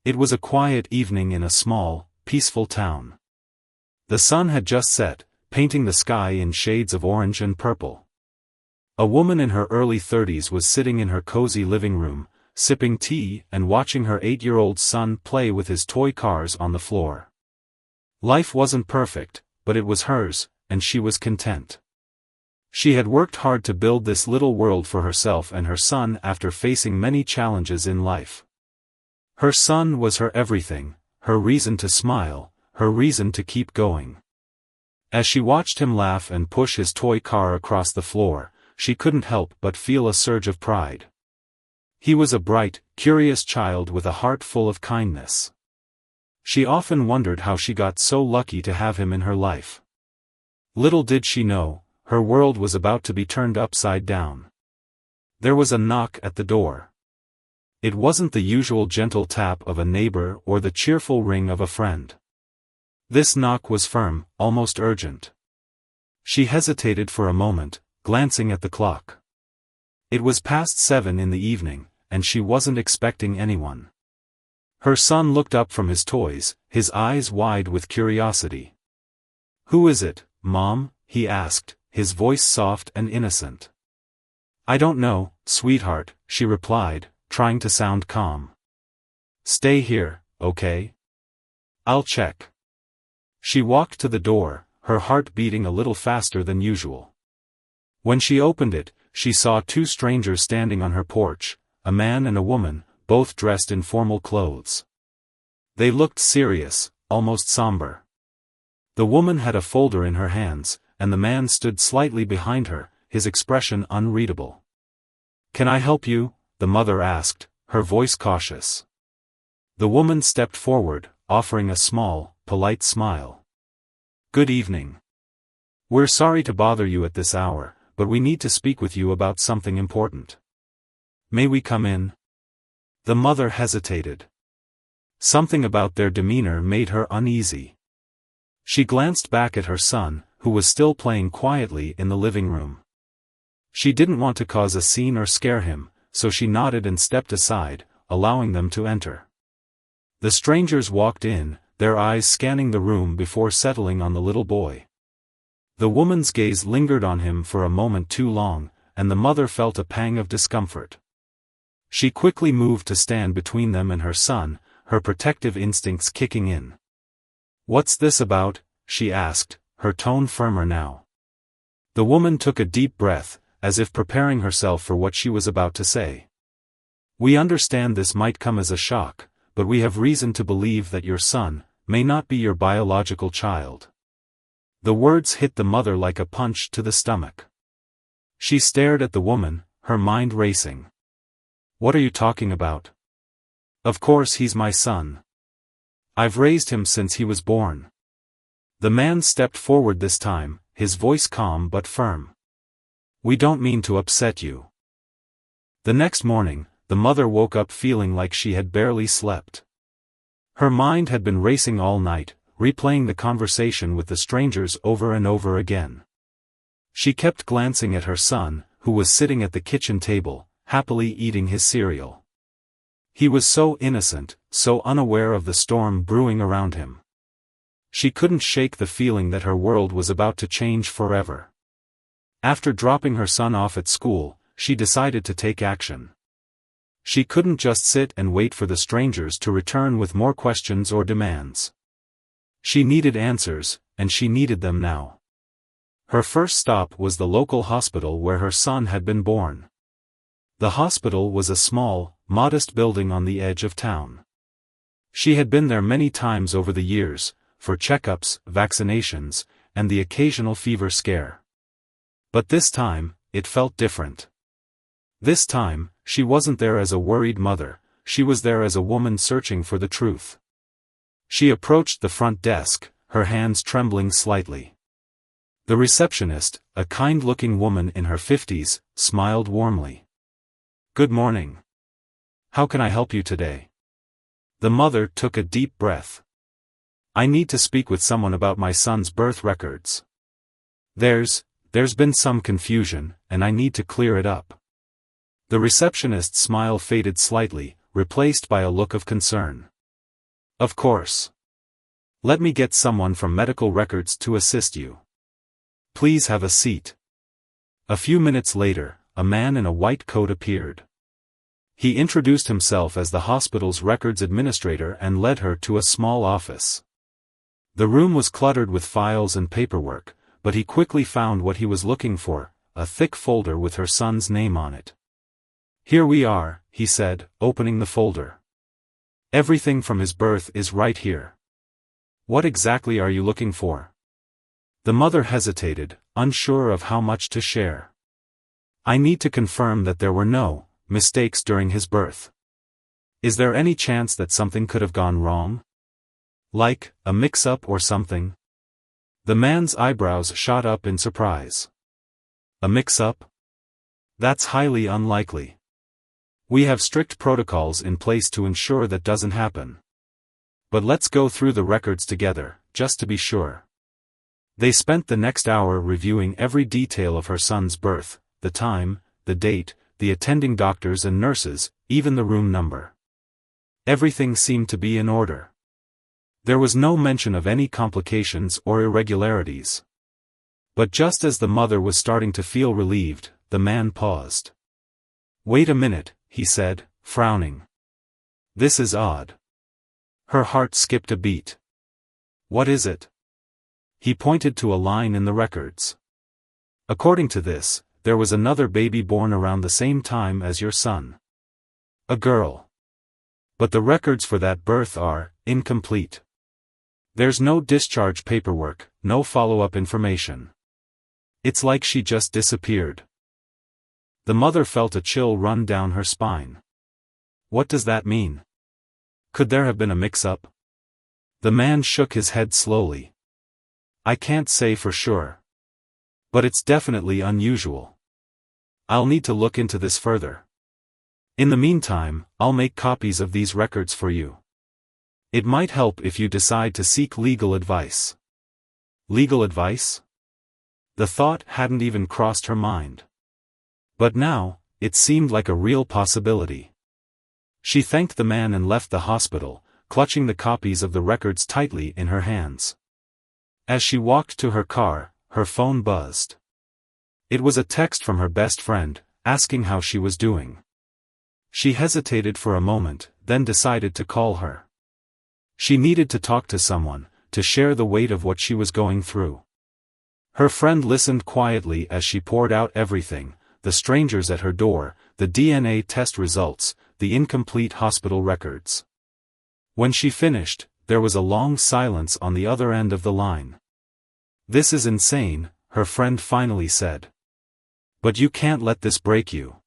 It was a quiet evening in a small, peaceful town. The sun had just set, painting the sky in shades of orange and purple. A woman in her early 30s was sitting in her cozy living room, sipping tea and watching her 8-year-old son play with his toy cars on the floor. Life wasn't perfect, but it was hers, and she was content. She had worked hard to build this little world for herself and her son after facing many challenges in life. Her son was her everything, her reason to smile, her reason to keep going. As she watched him laugh and push his toy car across the floor, she couldn't help but feel a surge of pride. He was a bright, curious child with a heart full of kindness. She often wondered how she got so lucky to have him in her life. Little did she know, her world was about to be turned upside down. There was a knock at the door. It wasn't the usual gentle tap of a neighbor or the cheerful ring of a friend. This knock was firm, almost urgent. She hesitated for a moment, glancing at the clock. It was past 7 in the evening, and she wasn't expecting anyone. Her son looked up from his toys, his eyes wide with curiosity. "Who is it, Mom?" he asked, his voice soft and innocent. "I don't know, sweetheart," she replied, trying to sound calm. "Stay here, okay? I'll check." She walked to the door, her heart beating a little faster than usual. When she opened it, she saw 2 strangers standing on her porch, a man and a woman, both dressed in formal clothes. They looked serious, almost somber. The woman had a folder in her hands, and the man stood slightly behind her, his expression unreadable. "Can I help you?" the mother asked, her voice cautious. The woman stepped forward, offering a small, polite smile. "Good evening. We're sorry to bother you at this hour, but we need to speak with you about something important. May we come in?" The mother hesitated. Something about their demeanor made her uneasy. She glanced back at her son, who was still playing quietly in the living room. She didn't want to cause a scene or scare him, so she nodded and stepped aside, allowing them to enter. The strangers walked in, their eyes scanning the room before settling on the little boy. The woman's gaze lingered on him for a moment too long, and the mother felt a pang of discomfort. She quickly moved to stand between them and her son, her protective instincts kicking in. "What's this about?" she asked, her tone firmer now. The woman took a deep breath, as if preparing herself for what she was about to say. "We understand this might come as a shock, but we have reason to believe that your son may not be your biological child." The words hit the mother like a punch to the stomach. She stared at the woman, her mind racing. "What are you talking about? Of course he's my son. I've raised him since he was born." The man stepped forward this time, his voice calm but firm. "We don't mean to upset you." The next morning, the mother woke up feeling like she had barely slept. Her mind had been racing all night, replaying the conversation with the strangers over and over again. She kept glancing at her son, who was sitting at the kitchen table, happily eating his cereal. He was so innocent, so unaware of the storm brewing around him. She couldn't shake the feeling that her world was about to change forever. After dropping her son off at school, she decided to take action. She couldn't just sit and wait for the strangers to return with more questions or demands. She needed answers, and she needed them now. Her first stop was the local hospital where her son had been born. The hospital was a small, modest building on the edge of town. She had been there many times over the years, for checkups, vaccinations, and the occasional fever scare. But this time, it felt different. This time, she wasn't there as a worried mother, she was there as a woman searching for the truth. She approached the front desk, her hands trembling slightly. The receptionist, a kind-looking woman in her 50s, smiled warmly. "Good morning. How can I help you today?" The mother took a deep breath. "I need to speak with someone about my son's birth records. There's been some confusion, and I need to clear it up." The receptionist's smile faded slightly, replaced by a look of concern. Of course. Let me get someone from medical records to assist you. Please have a seat. A few minutes later, a man in a white coat appeared. He introduced himself as the hospital's records administrator and led her to a small office. The room was cluttered with files and paperwork, but he quickly found what he was looking for, a thick folder with her son's name on it. Here we are, he said, opening the folder. Everything from his birth is right here. What exactly are you looking for? The mother hesitated, unsure of how much to share. I need to confirm that there were no mistakes during his birth. Is there any chance that something could have gone wrong? Like a mix-up or something? The man's eyebrows shot up in surprise. A mix-up? That's highly unlikely. We have strict protocols in place to ensure that doesn't happen. But let's go through the records together, just to be sure. They spent the next hour reviewing every detail of her son's birth, the time, the date, the attending doctors and nurses, even the room number. Everything seemed to be in order. There was no mention of any complications or irregularities. But just as the mother was starting to feel relieved, the man paused. Wait a minute, he said, frowning. This is odd. Her heart skipped a beat. What is it? He pointed to a line in the records. According to this, there was another baby born around the same time as your son. A girl. But the records for that birth are incomplete. There's no discharge paperwork, no follow-up information. It's like she just disappeared. The mother felt a chill run down her spine. What does that mean? Could there have been a mix-up? The man shook his head slowly. I can't say for sure. But it's definitely unusual. I'll need to look into this further. In the meantime, I'll make copies of these records for you. It might help if you decide to seek legal advice. Legal advice? The thought hadn't even crossed her mind. But now, it seemed like a real possibility. She thanked the man and left the hospital, clutching the copies of the records tightly in her hands. As she walked to her car, her phone buzzed. It was a text from her best friend, asking how she was doing. She hesitated for a moment, then decided to call her. She needed to talk to someone, to share the weight of what she was going through. Her friend listened quietly as she poured out everything, the strangers at her door, the DNA test results, the incomplete hospital records. When she finished, there was a long silence on the other end of the line. This is insane, her friend finally said. But you can't let this break you.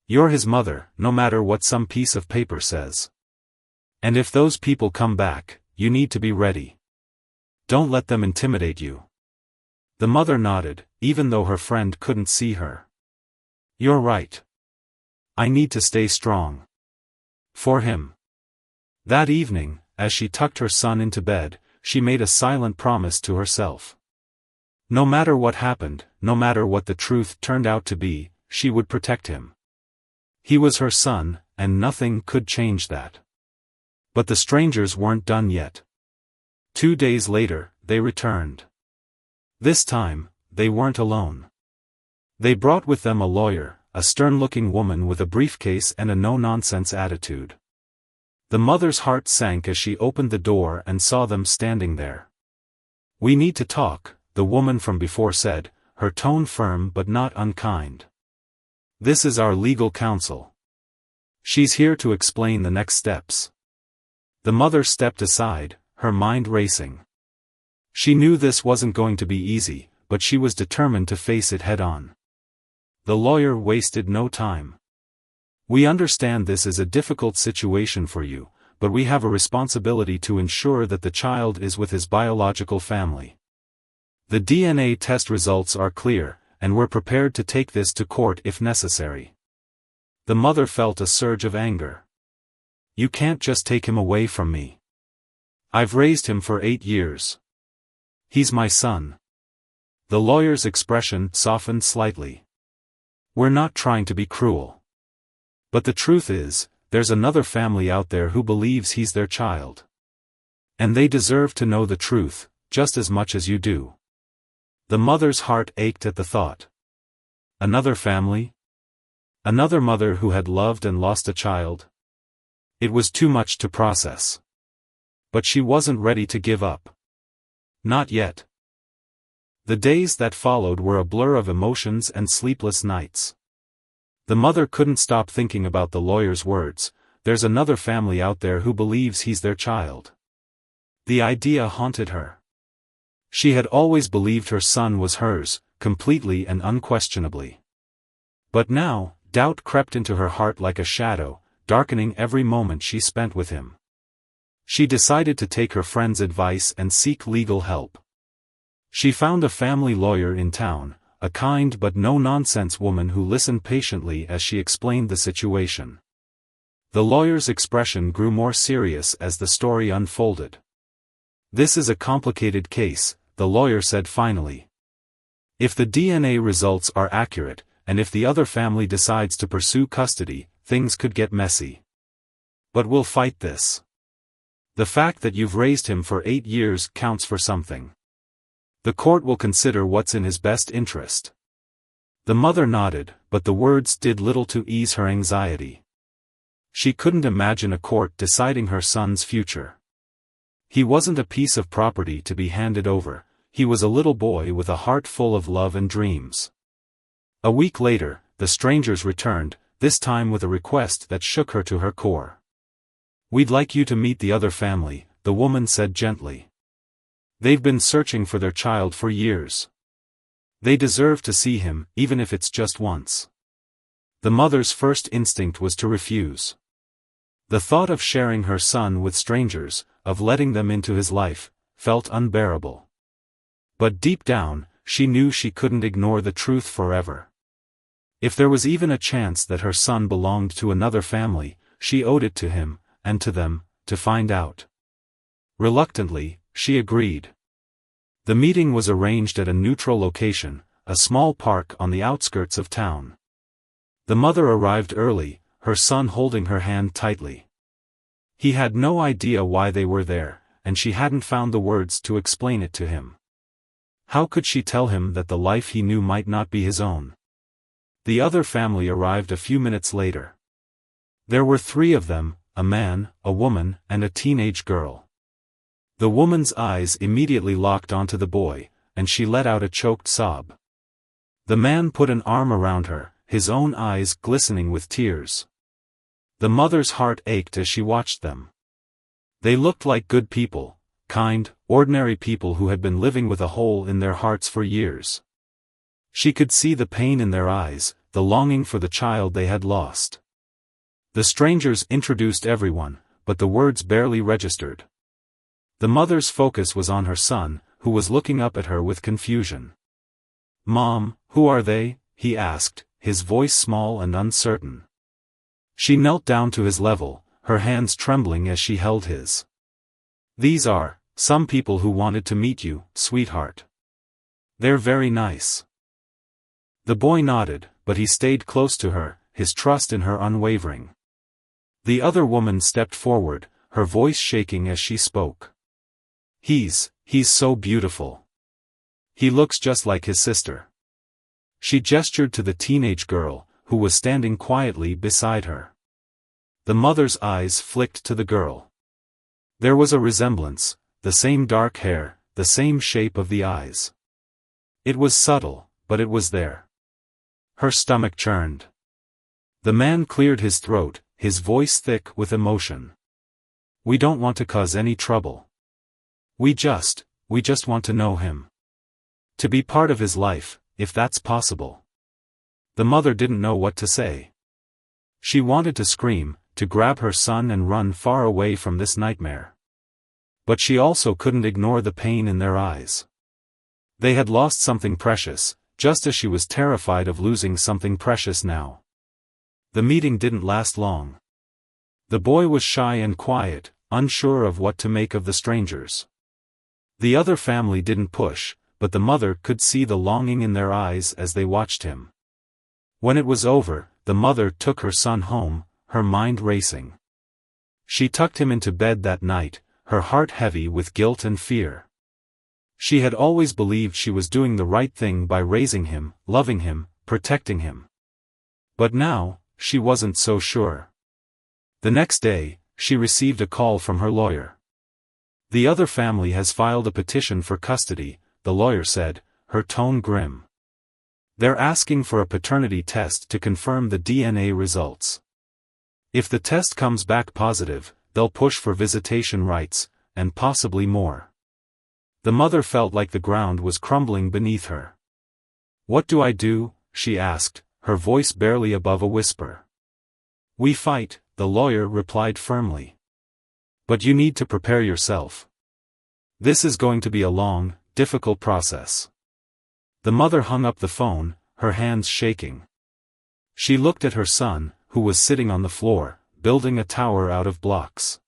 You're his mother, no matter what some piece of paper says. And if those people come back, you need to be ready. Don't let them intimidate you. The mother nodded, even though her friend couldn't see her. You're right. I need to stay strong. For him. That evening, as she tucked her son into bed, she made a silent promise to herself. No matter what happened, no matter what the truth turned out to be, she would protect him. He was her son, and nothing could change that. But the strangers weren't done yet. 2 days later, they returned. This time, they weren't alone. They brought with them a lawyer, a stern-looking woman with a briefcase and a no-nonsense attitude. The mother's heart sank as she opened the door and saw them standing there. We need to talk, the woman from before said, her tone firm but not unkind. This is our legal counsel. She's here to explain the next steps. The mother stepped aside, her mind racing. She knew this wasn't going to be easy, but she was determined to face it head-on. The lawyer wasted no time. We understand this is a difficult situation for you, but we have a responsibility to ensure that the child is with his biological family. The DNA test results are clear, and we're prepared to take this to court if necessary. The mother felt a surge of anger. You can't just take him away from me. I've raised him for 8 years. He's my son. The lawyer's expression softened slightly. We're not trying to be cruel. But the truth is, there's another family out there who believes he's their child. And they deserve to know the truth, just as much as you do. The mother's heart ached at the thought. Another family? Another mother who had loved and lost a child? It was too much to process. But she wasn't ready to give up. Not yet. The days that followed were a blur of emotions and sleepless nights. The mother couldn't stop thinking about the lawyer's words, "There's another family out there who believes he's their child." The idea haunted her. She had always believed her son was hers, completely and unquestionably. But now, doubt crept into her heart like a shadow, darkening every moment she spent with him. She decided to take her friend's advice and seek legal help. She found a family lawyer in town, a kind but no-nonsense woman who listened patiently as she explained the situation. The lawyer's expression grew more serious as the story unfolded. "This is a complicated case," the lawyer said finally. "If the DNA results are accurate, and if the other family decides to pursue custody, things could get messy. But we'll fight this. The fact that you've raised him for 8 years counts for something. The court will consider what's in his best interest." The mother nodded, but the words did little to ease her anxiety. She couldn't imagine a court deciding her son's future. He wasn't a piece of property to be handed over, he was a little boy with a heart full of love and dreams. A week later, the strangers returned, this time with a request that shook her to her core. "We'd like you to meet the other family," the woman said gently. "They've been searching for their child for years. They deserve to see him, even if it's just once." The mother's first instinct was to refuse. The thought of sharing her son with strangers, of letting them into his life, felt unbearable. But deep down, she knew she couldn't ignore the truth forever. If there was even a chance that her son belonged to another family, she owed it to him, and to them, to find out. Reluctantly, she agreed. The meeting was arranged at a neutral location, a small park on the outskirts of town. The mother arrived early, her son holding her hand tightly. He had no idea why they were there, and she hadn't found the words to explain it to him. How could she tell him that the life he knew might not be his own? The other family arrived a few minutes later. There were 3 of them, a man, a woman, and a teenage girl. The woman's eyes immediately locked onto the boy, and she let out a choked sob. The man put an arm around her, his own eyes glistening with tears. The mother's heart ached as she watched them. They looked like good people, kind, ordinary people who had been living with a hole in their hearts for years. She could see the pain in their eyes, the longing for the child they had lost. The strangers introduced everyone, but the words barely registered. The mother's focus was on her son, who was looking up at her with confusion. "Mom, who are they?" he asked, his voice small and uncertain. She knelt down to his level, her hands trembling as she held his. "These are some people who wanted to meet you, sweetheart. They're very nice." The boy nodded, but he stayed close to her, his trust in her unwavering. The other woman stepped forward, her voice shaking as she spoke. He's so beautiful. He looks just like his sister." She gestured to the teenage girl, who was standing quietly beside her. The mother's eyes flicked to the girl. There was a resemblance, the same dark hair, the same shape of the eyes. It was subtle, but it was there. Her stomach churned. The man cleared his throat, his voice thick with emotion. "We don't want to cause any trouble. We just want to know him. To be part of his life, if that's possible." The mother didn't know what to say. She wanted to scream, to grab her son and run far away from this nightmare. But she also couldn't ignore the pain in their eyes. They had lost something precious, just as she was terrified of losing something precious now. The meeting didn't last long. The boy was shy and quiet, unsure of what to make of the strangers. The other family didn't push, but the mother could see the longing in their eyes as they watched him. When it was over, the mother took her son home, her mind racing. She tucked him into bed that night, her heart heavy with guilt and fear. She had always believed she was doing the right thing by raising him, loving him, protecting him. But now, she wasn't so sure. The next day, she received a call from her lawyer. "The other family has filed a petition for custody," the lawyer said, her tone grim. "They're asking for a paternity test to confirm the DNA results. If the test comes back positive, they'll push for visitation rights, and possibly more." The mother felt like the ground was crumbling beneath her. "What do I do?" she asked, her voice barely above a whisper. "We fight," the lawyer replied firmly. "But you need to prepare yourself. This is going to be a long, difficult process." The mother hung up the phone, her hands shaking. She looked at her son, who was sitting on the floor, building a tower out of blocks.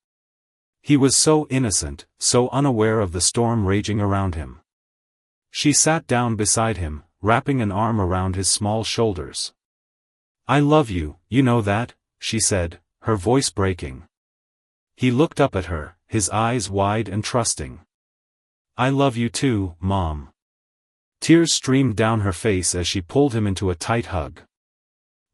He was so innocent, so unaware of the storm raging around him. She sat down beside him, wrapping an arm around his small shoulders. "I love you, you know that," she said, her voice breaking. He looked up at her, his eyes wide and trusting. "I love you too, Mom." Tears streamed down her face as she pulled him into a tight hug.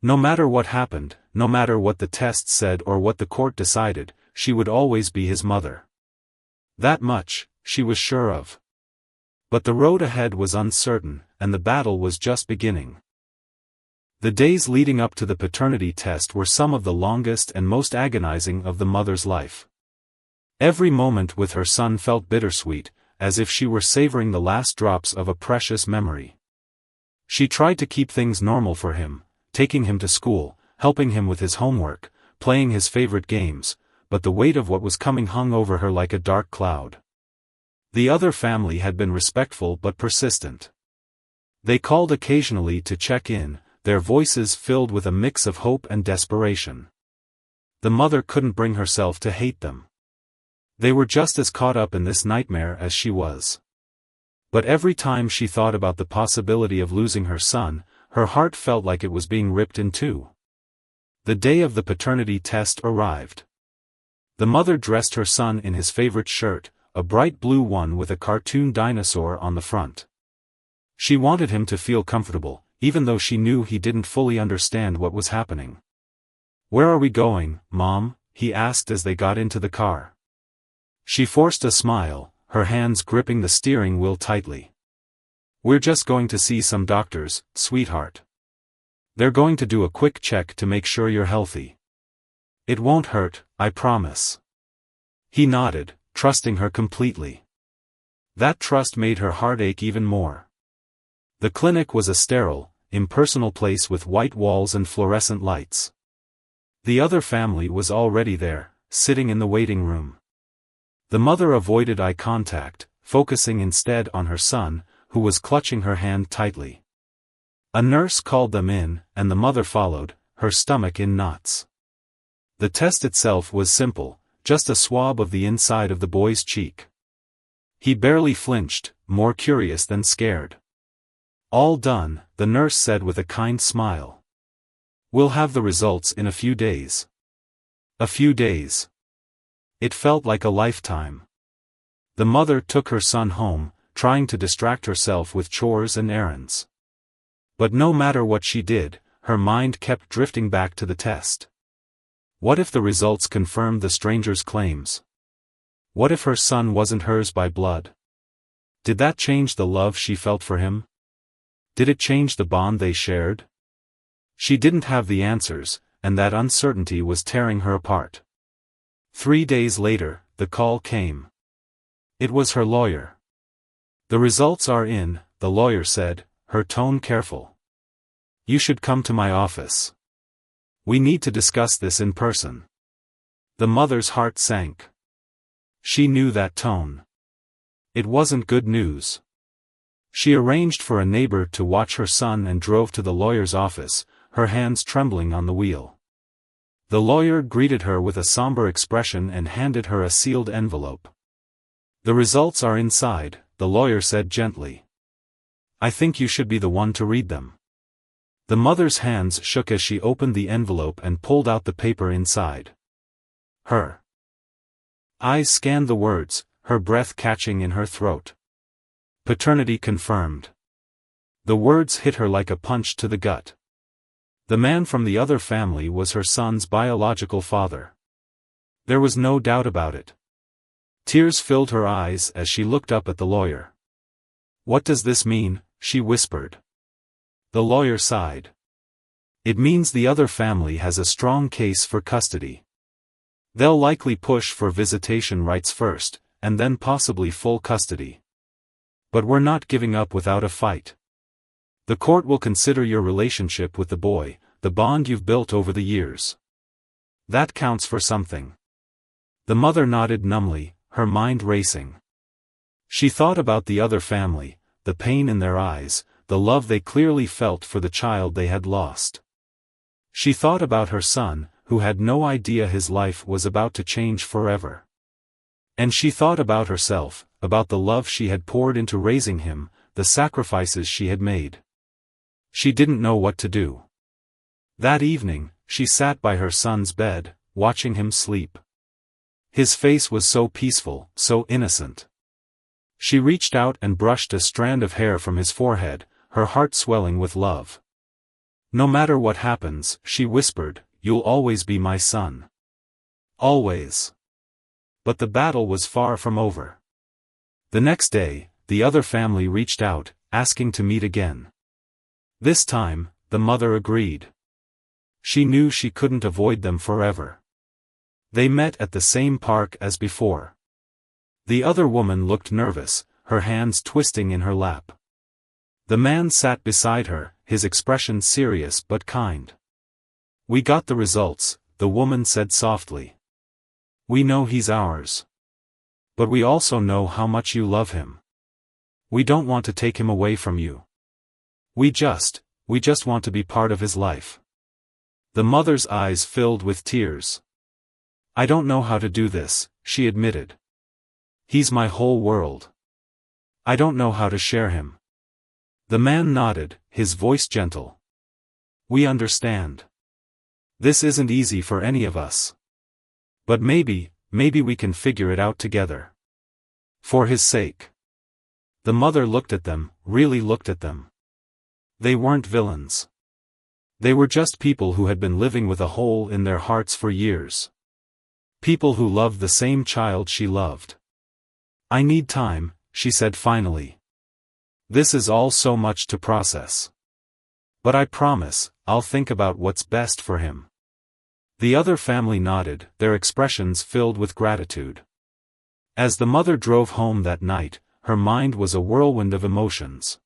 No matter what happened, no matter what the test said or what the court decided, she would always be his mother. That much, she was sure of. But the road ahead was uncertain, and the battle was just beginning. The days leading up to the paternity test were some of the longest and most agonizing of the mother's life. Every moment with her son felt bittersweet, as if she were savoring the last drops of a precious memory. She tried to keep things normal for him, taking him to school, helping him with his homework, playing his favorite games, but the weight of what was coming hung over her like a dark cloud. The other family had been respectful but persistent. They called occasionally to check in, their voices filled with a mix of hope and desperation. The mother couldn't bring herself to hate them. They were just as caught up in this nightmare as she was. But every time she thought about the possibility of losing her son, her heart felt like it was being ripped in two. The day of the paternity test arrived. The mother dressed her son in his favorite shirt, a bright blue one with a cartoon dinosaur on the front. She wanted him to feel comfortable, even though she knew he didn't fully understand what was happening. "Where are we going, Mom?" he asked as they got into the car. She forced a smile, her hands gripping the steering wheel tightly. "We're just going to see some doctors, sweetheart. They're going to do a quick check to make sure you're healthy. It won't hurt, I promise." He nodded, trusting her completely. That trust made her heart ache even more. The clinic was a sterile, impersonal place with white walls and fluorescent lights. The other family was already there, sitting in the waiting room. The mother avoided eye contact, focusing instead on her son, who was clutching her hand tightly. A nurse called them in, and the mother followed, her stomach in knots. The test itself was simple, just a swab of the inside of the boy's cheek. He barely flinched, more curious than scared. "All done," the nurse said with a kind smile. "We'll have the results in a few days." A few days. It felt like a lifetime. The mother took her son home, trying to distract herself with chores and errands. But no matter what she did, her mind kept drifting back to the test. What if the results confirmed the stranger's claims? What if her son wasn't hers by blood? Did that change the love she felt for him? Did it change the bond they shared? She didn't have the answers, and that uncertainty was tearing her apart. 3 days later, the call came. It was her lawyer. "The results are in," the lawyer said, her tone careful. "You should come to my office. We need to discuss this in person." The mother's heart sank. She knew that tone. It wasn't good news. She arranged for a neighbor to watch her son and drove to the lawyer's office, her hands trembling on the wheel. The lawyer greeted her with a somber expression and handed her a sealed envelope. "The results are inside," the lawyer said gently. "I think you should be the one to read them." The mother's hands shook as she opened the envelope and pulled out the paper inside. eyes scanned the words, her breath catching in her throat. Paternity confirmed. The words hit her like a punch to the gut. The man from the other family was her son's biological father. There was no doubt about it. Tears filled her eyes as she looked up at the lawyer. "What does this mean?" she whispered. The lawyer sighed. "It means the other family has a strong case for custody. They'll likely push for visitation rights first, and then possibly full custody. But we're not giving up without a fight. The court will consider your relationship with the boy, the bond you've built over the years. That counts for something." The mother nodded numbly, her mind racing. She thought about the other family, the pain in their eyes, the love they clearly felt for the child they had lost. She thought about her son, who had no idea his life was about to change forever. And she thought about herself, about the love she had poured into raising him, the sacrifices she had made. She didn't know what to do. That evening, she sat by her son's bed, watching him sleep. His face was so peaceful, so innocent. She reached out and brushed a strand of hair from his forehead, her heart swelling with love. "No matter what happens," she whispered, "you'll always be my son. Always." But the battle was far from over. The next day, the other family reached out, asking to meet again. This time, the mother agreed. She knew she couldn't avoid them forever. They met at the same park as before. The other woman looked nervous, her hands twisting in her lap. The man sat beside her, his expression serious but kind. "We got the results," the woman said softly. "We know he's ours. But we also know how much you love him. We don't want to take him away from you. We just want to be part of his life." The mother's eyes filled with tears. "I don't know how to do this," she admitted. "He's my whole world. I don't know how to share him." The man nodded, his voice gentle. "We understand. This isn't easy for any of us. But maybe we can figure it out together. For his sake." The mother looked at them, really looked at them. They weren't villains. They were just people who had been living with a hole in their hearts for years. People who loved the same child she loved. "I need time," she said finally. "This is all so much to process. But I promise, I'll think about what's best for him." The other family nodded, their expressions filled with gratitude. As the mother drove home that night, her mind was a whirlwind of emotions.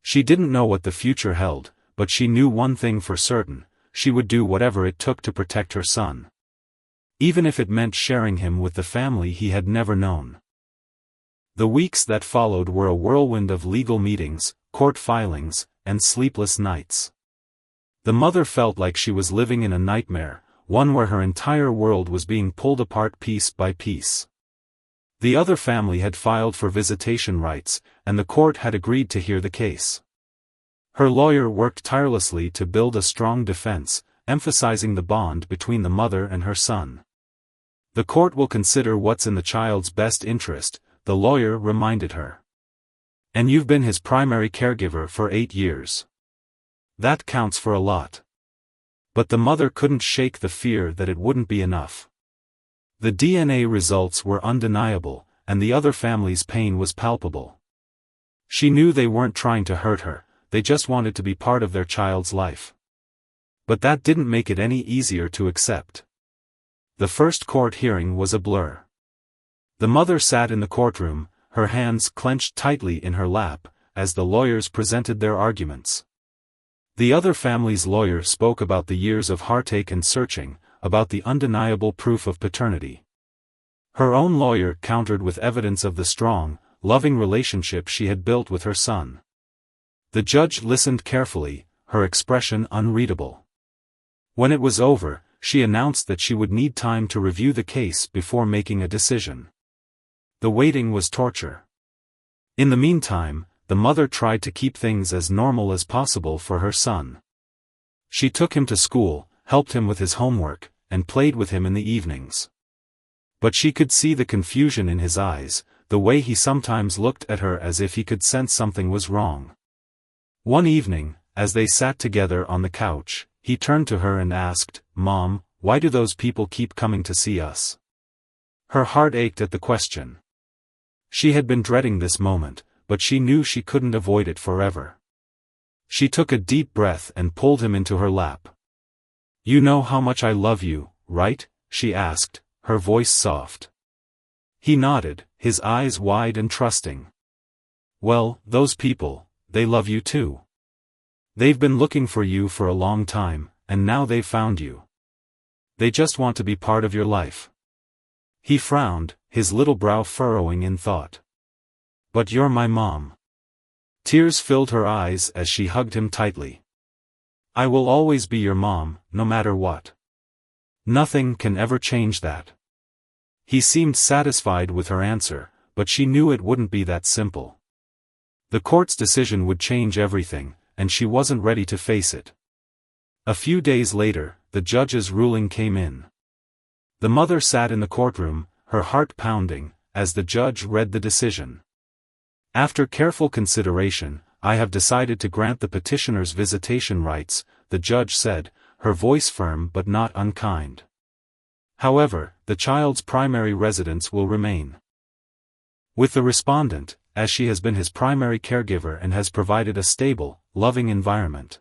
She didn't know what the future held, but she knew one thing for certain: she would do whatever it took to protect her son. Even if it meant sharing him with the family he had never known. The weeks that followed were a whirlwind of legal meetings, court filings, and sleepless nights. The mother felt like she was living in a nightmare, one where her entire world was being pulled apart piece by piece. The other family had filed for visitation rights, and the court had agreed to hear the case. Her lawyer worked tirelessly to build a strong defense, emphasizing the bond between the mother and her son. "The court will consider what's in the child's best interest," the lawyer reminded her. "And you've been his primary caregiver for 8 years. That counts for a lot." But the mother couldn't shake the fear that it wouldn't be enough. The DNA results were undeniable, and the other family's pain was palpable. She knew they weren't trying to hurt her, they just wanted to be part of their child's life. But that didn't make it any easier to accept. The first court hearing was a blur. The mother sat in the courtroom, her hands clenched tightly in her lap, as the lawyers presented their arguments. The other family's lawyer spoke about the years of heartache and searching, about the undeniable proof of paternity. Her own lawyer countered with evidence of the strong, loving relationship she had built with her son. The judge listened carefully, her expression unreadable. When it was over, she announced that she would need time to review the case before making a decision. The waiting was torture. In the meantime, the mother tried to keep things as normal as possible for her son. She took him to school, helped him with his homework, and played with him in the evenings. But she could see the confusion in his eyes, the way he sometimes looked at her as if he could sense something was wrong. One evening, as they sat together on the couch, he turned to her and asked, "Mom, why do those people keep coming to see us?" Her heart ached at the question. She had been dreading this moment, but she knew she couldn't avoid it forever. She took a deep breath and pulled him into her lap. "You know how much I love you, right?" she asked, her voice soft. He nodded, his eyes wide and trusting. "Well, those people, they love you too. They've been looking for you for a long time, and now they've found you. They just want to be part of your life." He frowned, his little brow furrowing in thought. "But you're my mom." Tears filled her eyes as she hugged him tightly. "I will always be your mom, no matter what. Nothing can ever change that." He seemed satisfied with her answer, but she knew it wouldn't be that simple. The court's decision would change everything, and she wasn't ready to face it. A few days later, the judge's ruling came in. The mother sat in the courtroom, her heart pounding, as the judge read the decision. "After careful consideration, I have decided to grant the petitioner's visitation rights," the judge said, her voice firm but not unkind. "However, the child's primary residence will remain with the respondent, as she has been his primary caregiver and has provided a stable, loving environment.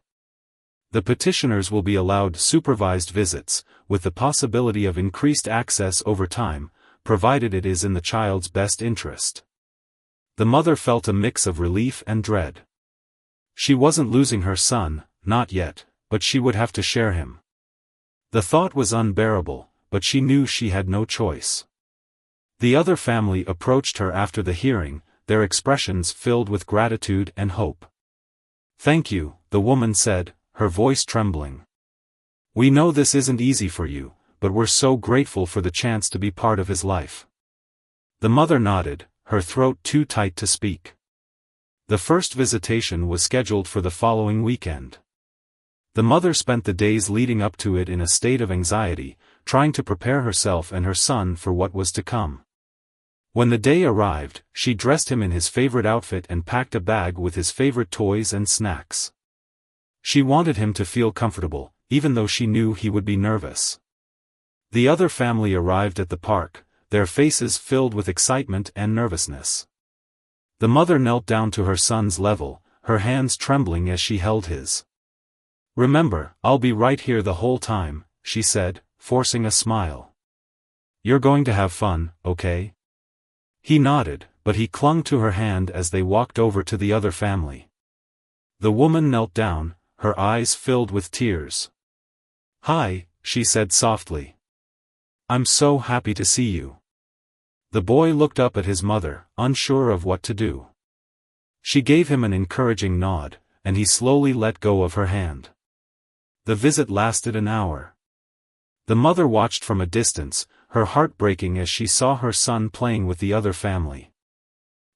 The petitioners will be allowed supervised visits, with the possibility of increased access over time, provided it is in the child's best interest." The mother felt a mix of relief and dread. She wasn't losing her son, not yet, but she would have to share him. The thought was unbearable, but she knew she had no choice. The other family approached her after the hearing, their expressions filled with gratitude and hope. "Thank you," the woman said, her voice trembling. "We know this isn't easy for you, but we're so grateful for the chance to be part of his life." The mother nodded, her throat too tight to speak. The first visitation was scheduled for the following weekend. The mother spent the days leading up to it in a state of anxiety, trying to prepare herself and her son for what was to come. When the day arrived, she dressed him in his favorite outfit and packed a bag with his favorite toys and snacks. She wanted him to feel comfortable, even though she knew he would be nervous. The other family arrived at the park, their faces filled with excitement and nervousness. The mother knelt down to her son's level, her hands trembling as she held his. "Remember, I'll be right here the whole time," she said, forcing a smile. "You're going to have fun, okay?" He nodded, but he clung to her hand as they walked over to the other family. The woman knelt down, her eyes filled with tears. "Hi," she said softly. "I'm so happy to see you." The boy looked up at his mother, unsure of what to do. She gave him an encouraging nod, and he slowly let go of her hand. The visit lasted an hour. The mother watched from a distance, her heart breaking as she saw her son playing with the other family.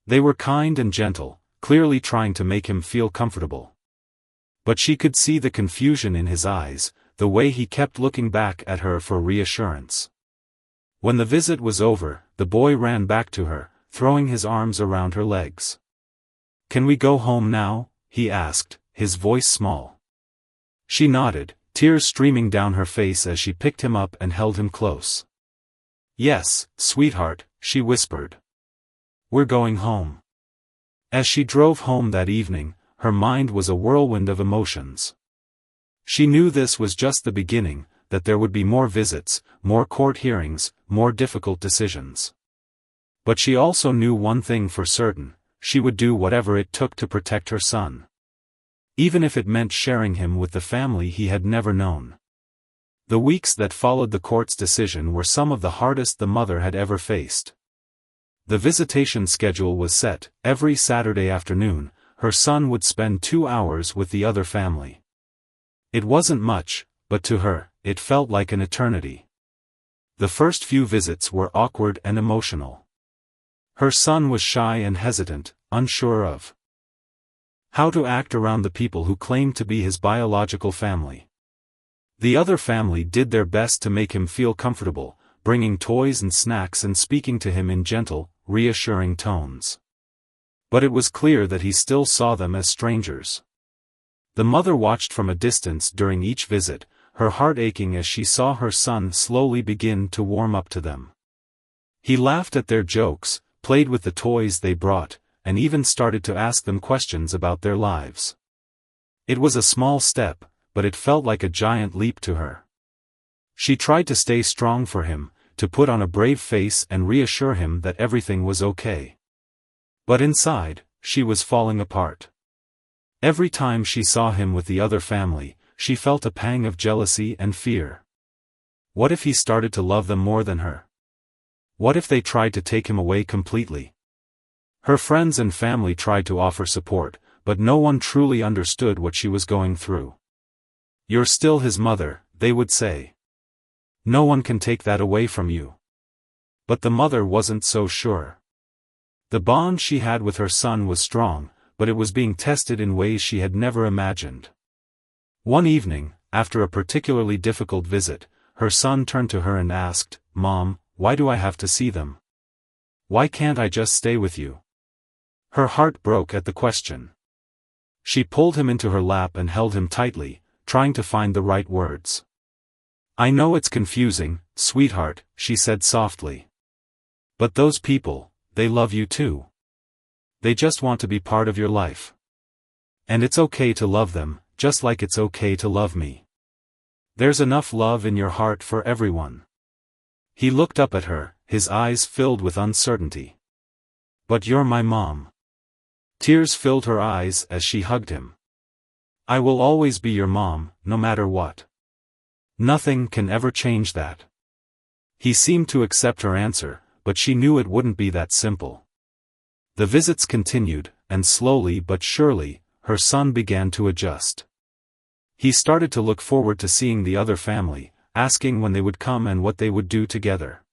They were kind and gentle, clearly trying to make him feel comfortable. But she could see the confusion in his eyes, the way he kept looking back at her for reassurance. When the visit was over, the boy ran back to her, throwing his arms around her legs. "Can we go home now?" he asked, his voice small. She nodded, tears streaming down her face as she picked him up and held him close. "Yes, sweetheart," she whispered. "We're going home." As she drove home that evening, her mind was a whirlwind of emotions. She knew this was just the beginning, that there would be more visits, more court hearings, more difficult decisions. But she also knew one thing for certain: she would do whatever it took to protect her son. Even if it meant sharing him with the family he had never known. The weeks that followed the court's decision were some of the hardest the mother had ever faced. The visitation schedule was set: every Saturday afternoon, her son would spend 2 hours with the other family. It wasn't much, but to her, it felt like an eternity. The first few visits were awkward and emotional. Her son was shy and hesitant, unsure of how to act around the people who claimed to be his biological family. The other family did their best to make him feel comfortable, bringing toys and snacks and speaking to him in gentle, reassuring tones. But it was clear that he still saw them as strangers. The mother watched from a distance during each visit, her heart aching as she saw her son slowly begin to warm up to them. He laughed at their jokes, played with the toys they brought, and even started to ask them questions about their lives. It was a small step, but it felt like a giant leap to her. She tried to stay strong for him, to put on a brave face and reassure him that everything was okay. But inside, she was falling apart. Every time she saw him with the other family, she felt a pang of jealousy and fear. What if he started to love them more than her? What if they tried to take him away completely? Her friends and family tried to offer support, but no one truly understood what she was going through. "You're still his mother," they would say. "No one can take that away from you." But the mother wasn't so sure. The bond she had with her son was strong, but it was being tested in ways she had never imagined. One evening, after a particularly difficult visit, her son turned to her and asked, "Mom, why do I have to see them? Why can't I just stay with you?" Her heart broke at the question. She pulled him into her lap and held him tightly, trying to find the right words. "I know it's confusing, sweetheart," she said softly. "But those people, they love you too. They just want to be part of your life. And it's okay to love them, just like it's okay to love me. There's enough love in your heart for everyone." He looked up at her, his eyes filled with uncertainty. "But you're my mom." Tears filled her eyes as she hugged him. "I will always be your mom, no matter what. Nothing can ever change that." He seemed to accept her answer, but she knew it wouldn't be that simple. The visits continued, and slowly but surely, her son began to adjust. He started to look forward to seeing the other family, asking when they would come and what they would do together.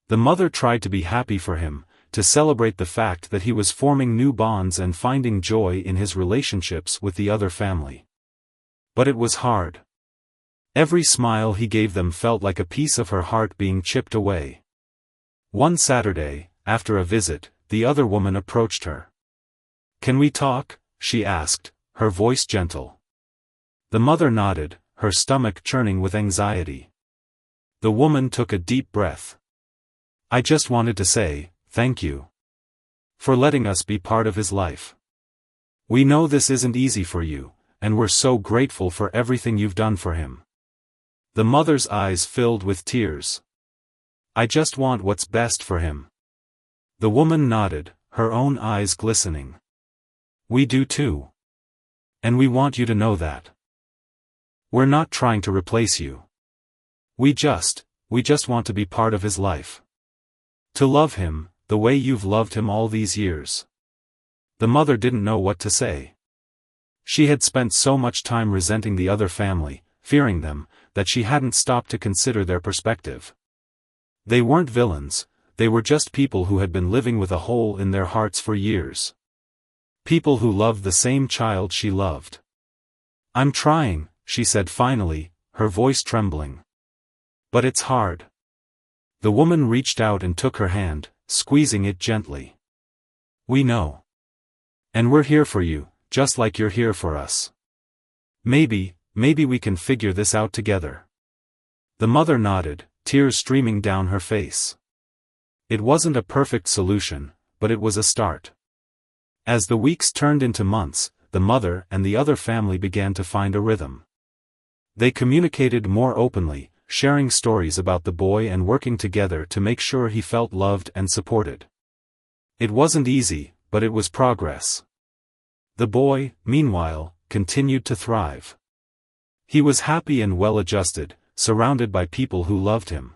The mother tried to be happy for him, to celebrate the fact that he was forming new bonds and finding joy in his relationships with the other family. But it was hard. Every smile he gave them felt like a piece of her heart being chipped away. One Saturday, after a visit, the other woman approached her. "Can we talk?" she asked, her voice gentle. The mother nodded, her stomach churning with anxiety. The woman took a deep breath. "I just wanted to say, thank you for letting us be part of his life. We know this isn't easy for you, and we're so grateful for everything you've done for him." The mother's eyes filled with tears. "I just want what's best for him." The woman nodded, her own eyes glistening. "We do too. And we want you to know that. We're not trying to replace you. We just want to be part of his life. To love him, the way you've loved him all these years." The mother didn't know what to say. She had spent so much time resenting the other family, fearing them, that she hadn't stopped to consider their perspective. They weren't villains, they were just people who had been living with a hole in their hearts for years. People who loved the same child she loved. "I'm trying," she said finally, her voice trembling. "But it's hard." The woman reached out and took her hand, squeezing it gently. "We know. And we're here for you, just like you're here for us. Maybe we can figure this out together." The mother nodded, tears streaming down her face. It wasn't a perfect solution, but it was a start. As the weeks turned into months, the mother and the other family began to find a rhythm. They communicated more openly, sharing stories about the boy and working together to make sure he felt loved and supported. It wasn't easy, but it was progress. The boy, meanwhile, continued to thrive. He was happy and well-adjusted, surrounded by people who loved him.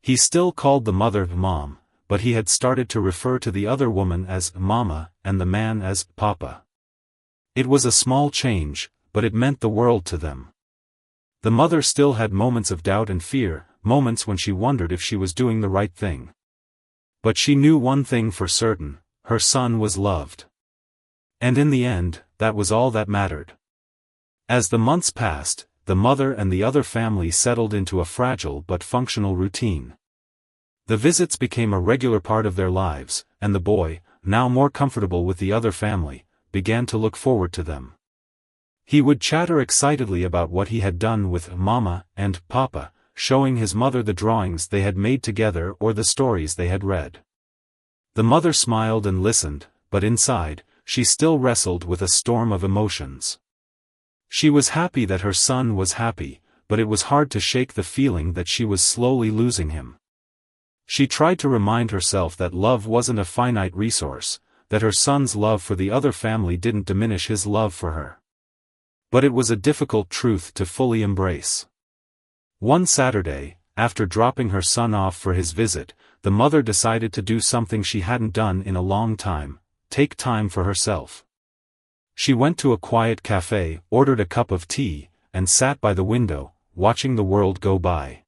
He still called the mother Mom, but he had started to refer to the other woman as Mama and the man as Papa. It was a small change, but it meant the world to them. The mother still had moments of doubt and fear, moments when she wondered if she was doing the right thing. But she knew one thing for certain: her son was loved. And in the end, that was all that mattered. As the months passed, the mother and the other family settled into a fragile but functional routine. The visits became a regular part of their lives, and the boy, now more comfortable with the other family, began to look forward to them. He would chatter excitedly about what he had done with Mama and Papa, showing his mother the drawings they had made together or the stories they had read. The mother smiled and listened, but inside, she still wrestled with a storm of emotions. She was happy that her son was happy, but it was hard to shake the feeling that she was slowly losing him. She tried to remind herself that love wasn't a finite resource, that her son's love for the other family didn't diminish his love for her. But it was a difficult truth to fully embrace. One Saturday, after dropping her son off for his visit, the mother decided to do something she hadn't done in a long time: take time for herself. She went to a quiet cafe, ordered a cup of tea, and sat by the window, watching the world go by.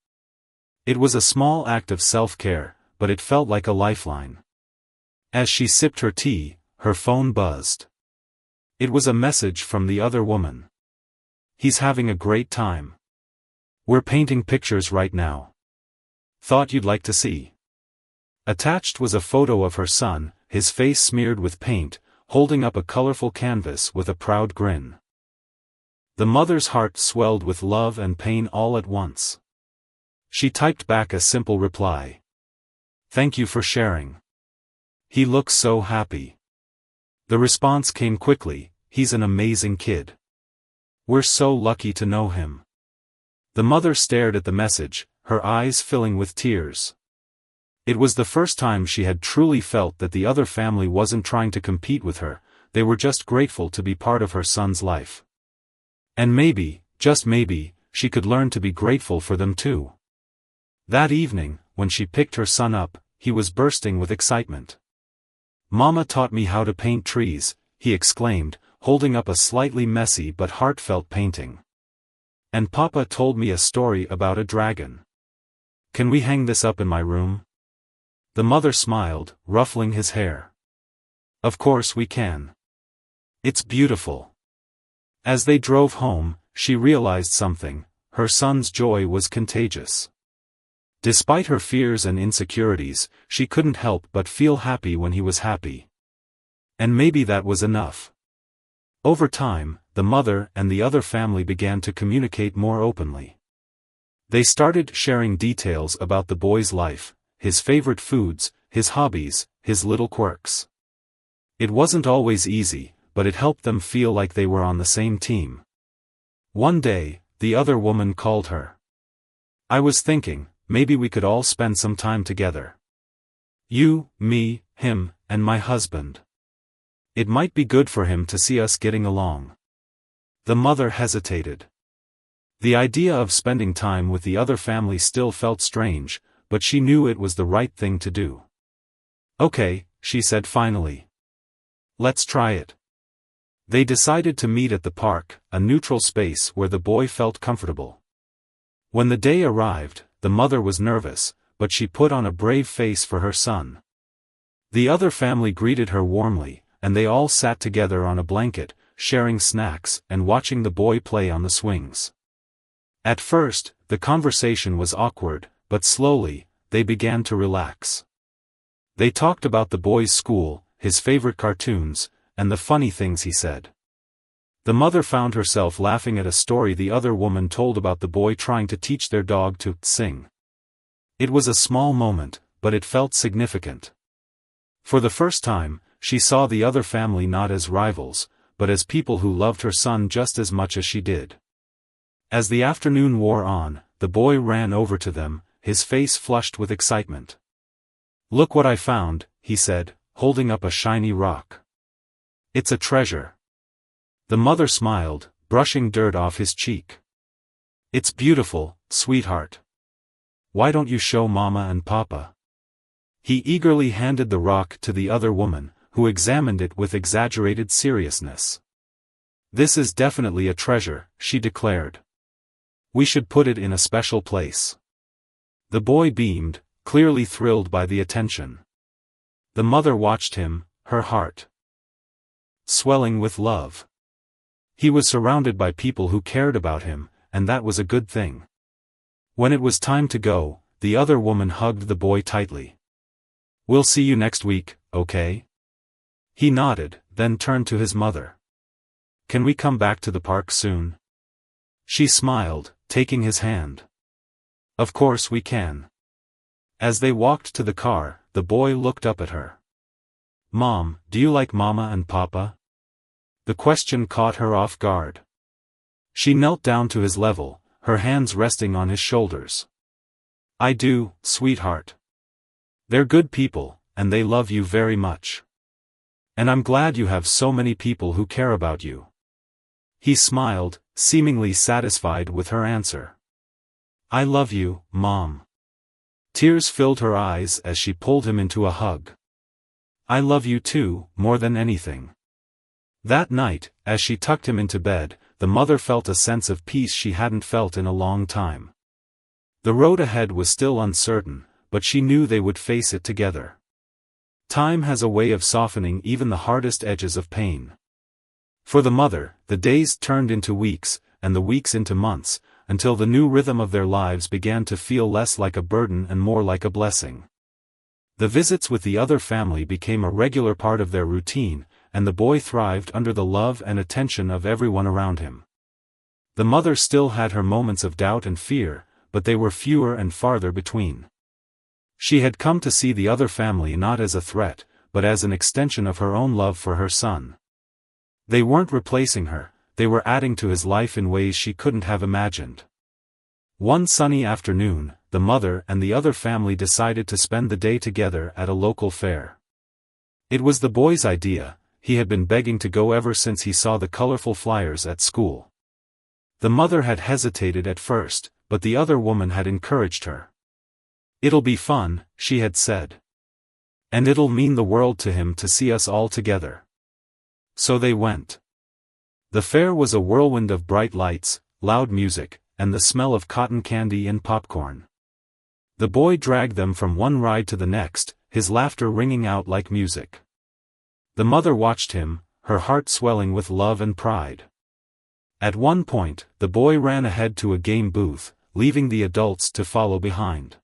It was a small act of self-care, but it felt like a lifeline. As she sipped her tea, her phone buzzed. It was a message from the other woman. "He's having a great time. We're painting pictures right now. Thought you'd like to see." Attached was a photo of her son, his face smeared with paint, holding up a colorful canvas with a proud grin. The mother's heart swelled with love and pain all at once. She typed back a simple reply. "Thank you for sharing. He looks so happy." The response came quickly: "He's an amazing kid. We're so lucky to know him." The mother stared at the message, her eyes filling with tears. It was the first time she had truly felt that the other family wasn't trying to compete with her, they were just grateful to be part of her son's life. And maybe, just maybe, she could learn to be grateful for them too. That evening, when she picked her son up, he was bursting with excitement. "Mama taught me how to paint trees," he exclaimed, holding up a slightly messy but heartfelt painting. "And Papa told me a story about a dragon. Can we hang this up in my room?" The mother smiled, ruffling his hair. "Of course we can. It's beautiful." As they drove home, she realized something: her son's joy was contagious. Despite her fears and insecurities, she couldn't help but feel happy when he was happy. And maybe that was enough. Over time, the mother and the other family began to communicate more openly. They started sharing details about the boy's life, his favorite foods, his hobbies, his little quirks. It wasn't always easy, but it helped them feel like they were on the same team. One day, the other woman called her. "I was thinking, maybe we could all spend some time together. You, me, him, and my husband. It might be good for him to see us getting along." The mother hesitated. The idea of spending time with the other family still felt strange, but she knew it was the right thing to do. "Okay," she said finally. "Let's try it." They decided to meet at the park, a neutral space where the boy felt comfortable. When the day arrived, the mother was nervous, but she put on a brave face for her son. The other family greeted her warmly, and they all sat together on a blanket, sharing snacks and watching the boy play on the swings. At first, the conversation was awkward, but slowly, they began to relax. They talked about the boy's school, his favorite cartoons, and the funny things he said. The mother found herself laughing at a story the other woman told about the boy trying to teach their dog to sing. It was a small moment, but it felt significant. For the first time, she saw the other family not as rivals, but as people who loved her son just as much as she did. As the afternoon wore on, the boy ran over to them, his face flushed with excitement. "Look what I found," he said, holding up a shiny rock. "It's a treasure." The mother smiled, brushing dirt off his cheek. "It's beautiful, sweetheart. Why don't you show Mama and Papa?" He eagerly handed the rock to the other woman, who examined it with exaggerated seriousness. "This is definitely a treasure," she declared. "We should put it in a special place." The boy beamed, clearly thrilled by the attention. The mother watched him, her heart swelling with love. He was surrounded by people who cared about him, and that was a good thing. When it was time to go, the other woman hugged the boy tightly. "We'll see you next week, okay?" He nodded, then turned to his mother. "Can we come back to the park soon?" She smiled, taking his hand. "Of course we can." As they walked to the car, the boy looked up at her. "Mom, do you like Mama and Papa?" The question caught her off guard. She knelt down to his level, her hands resting on his shoulders. "I do, sweetheart. They're good people, and they love you very much. And I'm glad you have so many people who care about you." He smiled, seemingly satisfied with her answer. "I love you, Mom." Tears filled her eyes as she pulled him into a hug. "I love you too, more than anything." That night, as she tucked him into bed, the mother felt a sense of peace she hadn't felt in a long time. The road ahead was still uncertain, but she knew they would face it together. Time has a way of softening even the hardest edges of pain. For the mother, the days turned into weeks, and the weeks into months, until the new rhythm of their lives began to feel less like a burden and more like a blessing. The visits with the other family became a regular part of their routine, and the boy thrived under the love and attention of everyone around him. The mother still had her moments of doubt and fear, but they were fewer and farther between. She had come to see the other family not as a threat, but as an extension of her own love for her son. They weren't replacing her, they were adding to his life in ways she couldn't have imagined. One sunny afternoon, the mother and the other family decided to spend the day together at a local fair. It was the boy's idea. He had been begging to go ever since he saw the colorful flyers at school. The mother had hesitated at first, but the other woman had encouraged her. "It'll be fun," she had said. "And it'll mean the world to him to see us all together." So they went. The fair was a whirlwind of bright lights, loud music, and the smell of cotton candy and popcorn. The boy dragged them from one ride to the next, his laughter ringing out like music. The mother watched him, her heart swelling with love and pride. At one point, the boy ran ahead to a game booth, leaving the adults to follow behind.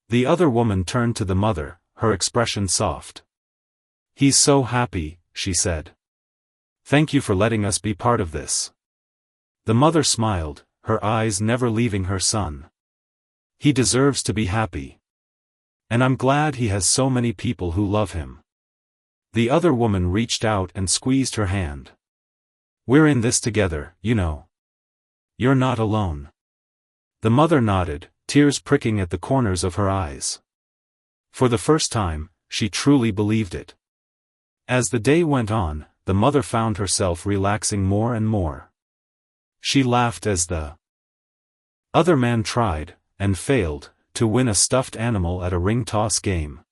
The other woman turned to the mother, her expression soft. "He's so happy," she said. "Thank you for letting us be part of this." The mother smiled, her eyes never leaving her son. "He deserves to be happy. And I'm glad he has so many people who love him." The other woman reached out and squeezed her hand. "We're in this together, you know. You're not alone." The mother nodded, tears pricking at the corners of her eyes. For the first time, she truly believed it. As the day went on, the mother found herself relaxing more and more. She laughed as the other man tried, and failed, to win a stuffed animal at a ring toss game.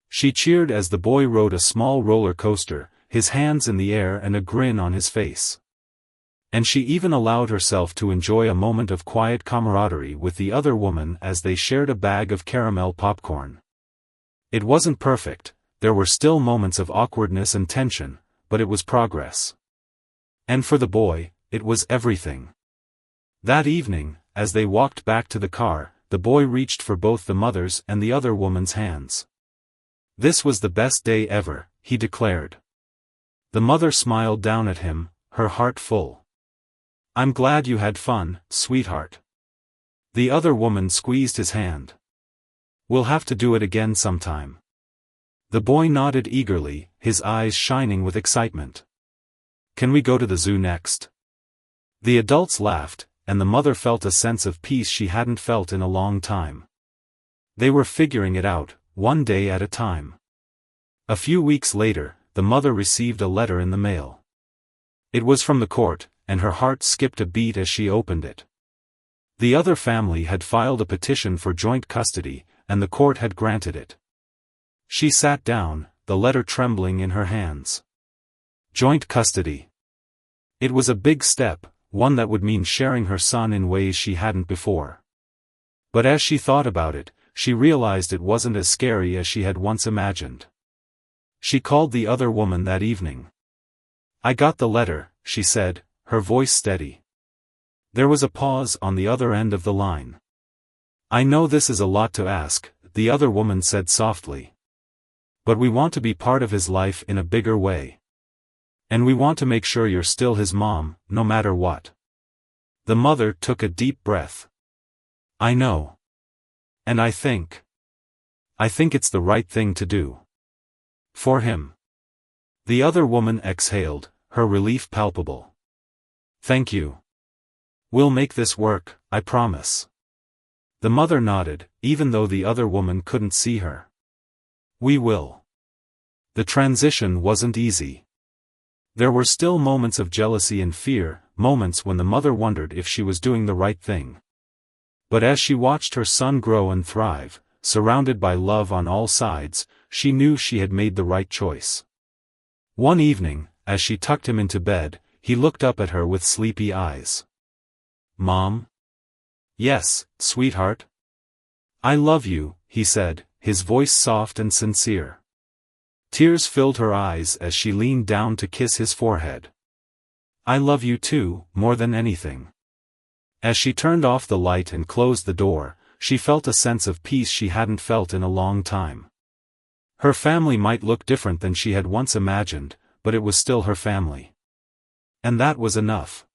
She cheered as the boy rode a small roller coaster, his hands in the air and a grin on his face. And she even allowed herself to enjoy a moment of quiet camaraderie with the other woman as they shared a bag of caramel popcorn. It wasn't perfect, there were still moments of awkwardness and tension, but it was progress. And for the boy, it was everything. That evening, as they walked back to the car, the boy reached for both the mother's and the other woman's hands. "This was the best day ever," he declared. The mother smiled down at him, her heart full. "I'm glad you had fun, sweetheart." The other woman squeezed his hand. "We'll have to do it again sometime." The boy nodded eagerly, his eyes shining with excitement. "Can we go to the zoo next?" The adults laughed, and the mother felt a sense of peace she hadn't felt in a long time. They were figuring it out, one day at a time. A few weeks later, the mother received a letter in the mail. It was from the court, and her heart skipped a beat as she opened it. The other family had filed a petition for joint custody, and the court had granted it. She sat down, the letter trembling in her hands. Joint custody. It was a big step, one that would mean sharing her son in ways she hadn't before. But as she thought about it, she realized it wasn't as scary as she had once imagined. She called the other woman that evening. "I got the letter," she said, her voice steady. There was a pause on the other end of the line. "I know this is a lot to ask," the other woman said softly. "But we want to be part of his life in a bigger way. And we want to make sure you're still his mom, no matter what." The mother took a deep breath. "I know. And I think it's the right thing to do. For him." The other woman exhaled, her relief palpable. "Thank you. We'll make this work, I promise." The mother nodded, even though the other woman couldn't see her. "We will." The transition wasn't easy. There were still moments of jealousy and fear, moments when the mother wondered if she was doing the right thing. But as she watched her son grow and thrive, surrounded by love on all sides, she knew she had made the right choice. One evening, as she tucked him into bed, he looked up at her with sleepy eyes. "Mom?" "Yes, sweetheart?" "I love you," he said, his voice soft and sincere. Tears filled her eyes as she leaned down to kiss his forehead. "I love you too, more than anything." As she turned off the light and closed the door, she felt a sense of peace she hadn't felt in a long time. Her family might look different than she had once imagined, but it was still her family. And that was enough.